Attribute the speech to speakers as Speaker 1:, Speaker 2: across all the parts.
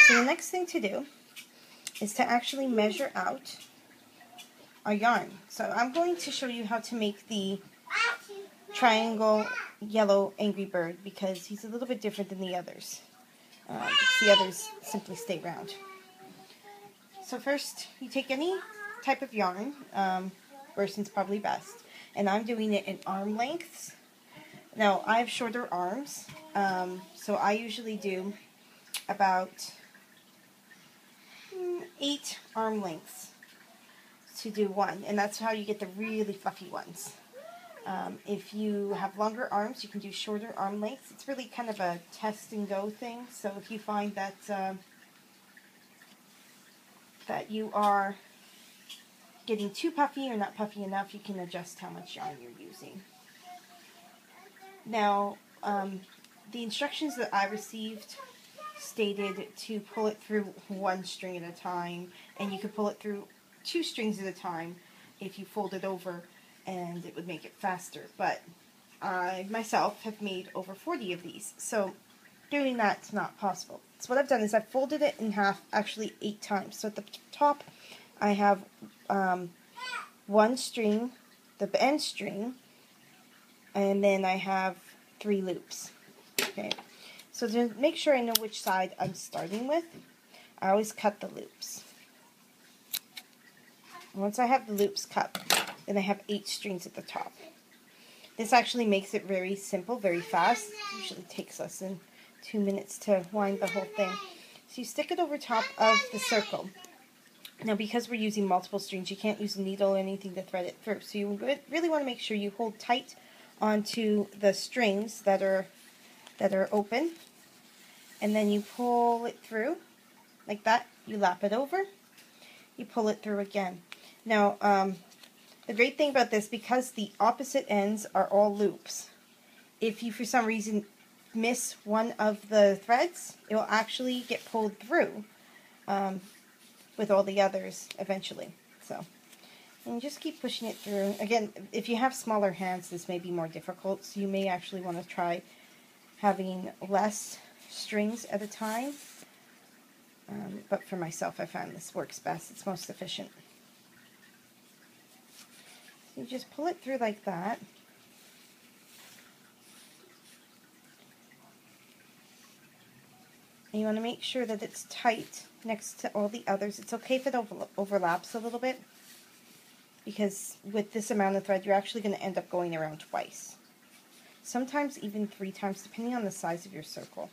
Speaker 1: So the next thing to do is to actually measure out our yarn. So I'm going to show you how to make the triangle yellow Angry Bird because he's a little bit different than the others. The others simply stay round. So first, you take any type of yarn, Burson's probably best, and I'm doing it in arm lengths. Now, I have shorter arms, so I usually do about 8 arm lengths to do one, and that's how you get the really fluffy ones. If you have longer arms, you can do shorter arm lengths. It's really kind of a test and go thing, so if you find that that you are getting too puffy or not puffy enough, you can adjust how much yarn you're using. Now, the instructions that I received stated to pull it through one string at a time, and you could pull it through 2 strings at a time if you fold it over, and it would make it faster. But I myself have made over 40 of these, so doing that's not possible. So what I've done is I've folded it in half, actually 8 times. So at the top I have 1 string, the end string, and then I have 3 loops. Okay, so to make sure I know which side I'm starting with, I always cut the loops. And once I have the loops cut, then I have 8 strings at the top. This actually makes it very simple, very fast. It usually takes less than 2 minutes to wind the whole thing. So you stick it over top of the circle. Now, because we're using multiple strings, you can't use a needle or anything to thread it through. So you really want to make sure you hold tight onto the strings that are open, and then you pull it through like that. You lap it over, you pull it through again. Now, the great thing about this, because the opposite ends are all loops, if you for some reason miss one of the threads, it will actually get pulled through with all the others eventually. So, and just keep pushing it through. Again, if you have smaller hands, this may be more difficult, so you may actually want to try having less strings at a time. But for myself, I find this works best. It's most efficient. So you just pull it through like that. And you want to make sure that it's tight next to all the others. It's okay if it overlaps a little bit, because with this amount of thread, you're actually going to end up going around twice. Sometimes even 3 times, depending on the size of your circle.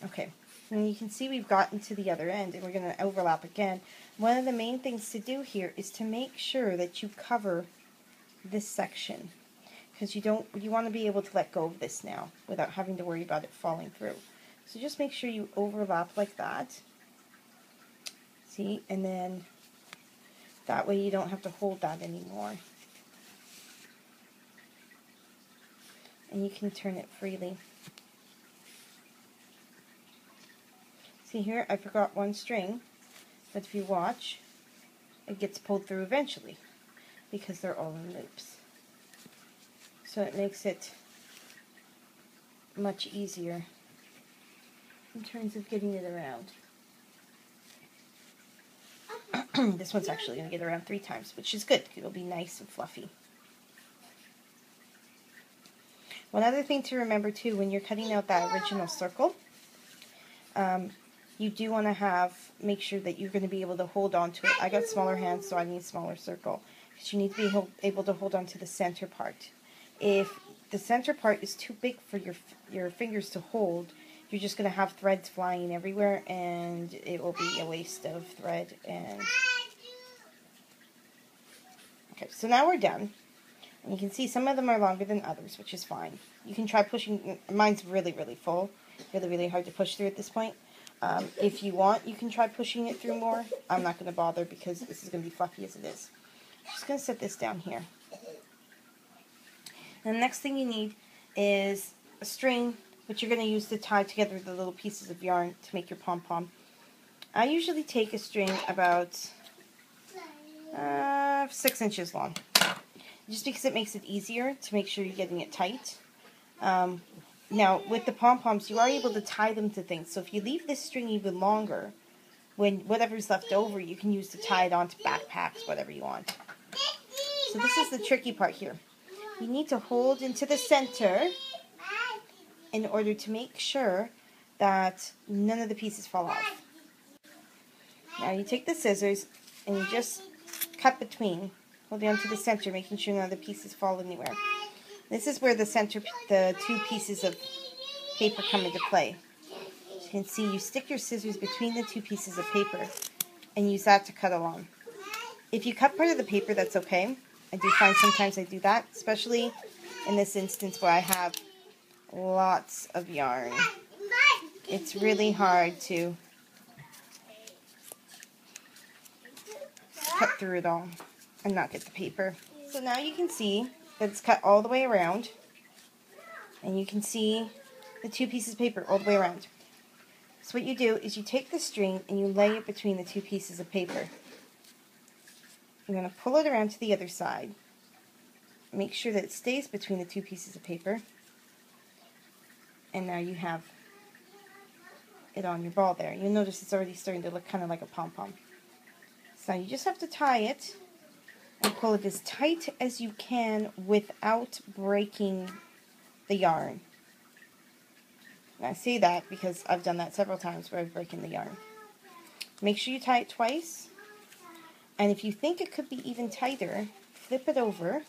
Speaker 1: Okay, and you can see we've gotten to the other end, and we're going to overlap again. One of the main things to do here is to make sure that you cover this section, because you want to be able to let go of this now without having to worry about it falling through. So just make sure you overlap like that. See, and then that way you don't have to hold that anymore. And you can turn it freely. See here, I forgot 1 string, but if you watch, it gets pulled through eventually because they're all in loops. So it makes it much easier in terms of getting it around. This one's actually going to get around 3 times, which is good. It'll be nice and fluffy. One other thing to remember too, when you're cutting out that original circle, you do want to make sure that you're going to be able to hold on to it. I got smaller hands, so I need a smaller circle, because you need to be able to hold on to the center part. If the center part is too big for your fingers to hold, you're just going to have threads flying everywhere, and it will be a waste of thread. And okay, so now we're done. And you can see some of them are longer than others, which is fine. You can try pushing. Mine's really, really full. Really, really hard to push through at this point. If you want, you can try pushing it through more. I'm not going to bother because this is going to be fluffy as it is. I'm just going to set this down here. And the next thing you need is a string, which you're going to use to tie together the little pieces of yarn to make your pom-pom. I usually take a string about 6 inches long, just because it makes it easier to make sure you're getting it tight. Now, with the pom-poms, you are able to tie them to things. So if you leave this string even longer, when whatever's left over, you can use to tie it onto backpacks, whatever you want. So this is the tricky part here. You need to hold into the center in order to make sure that none of the pieces fall off. Now you take the scissors and you just cut between, holding on to the center, making sure none of the pieces fall anywhere. This is where the two pieces of paper come into play. As you can see, you stick your scissors between the two pieces of paper and use that to cut along. If you cut part of the paper, that's okay. I do find sometimes I do that, especially in this instance where I have lots of yarn. It's really hard to cut through it all and not get the paper. So now you can see that it's cut all the way around, and you can see the two pieces of paper all the way around. So what you do is you take the string and you lay it between the two pieces of paper. You're going to pull it around to the other side. Make sure that it stays between the two pieces of paper. And now you have it on your ball there. You'll notice it's already starting to look kind of like a pom-pom. So now you just have to tie it and pull it as tight as you can without breaking the yarn. And I say that because I've done that several times where I've broken the yarn. Make sure you tie it twice. And if you think it could be even tighter, flip it over.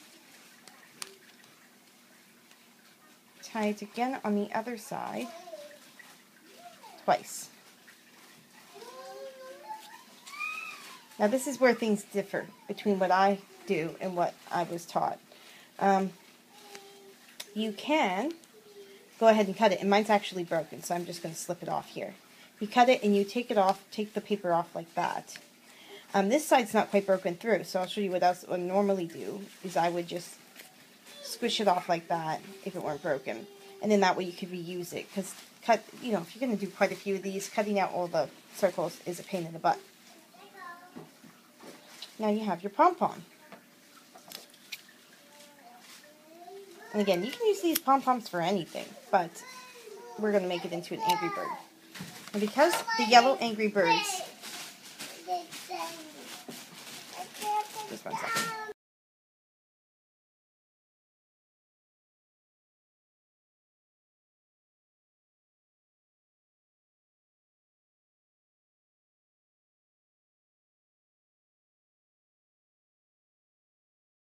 Speaker 1: Tie it again on the other side. Twice. Now this is where things differ between what I do and what I was taught. You can go ahead and cut it, and mine's actually broken, so I'm just going to slip it off here. You cut it and you take it off, take the paper off like that. This side's not quite broken through, so I'll show you what else I would normally do, is I would just squish it off like that if it weren't broken. And then that way you could reuse it, because if you're going to do quite a few of these, cutting out all the circles is a pain in the butt. Now you have your pom-pom. And again, you can use these pom-poms for anything, but we're going to make it into an Angry Bird. And because the yellow Angry Birds... Just one second.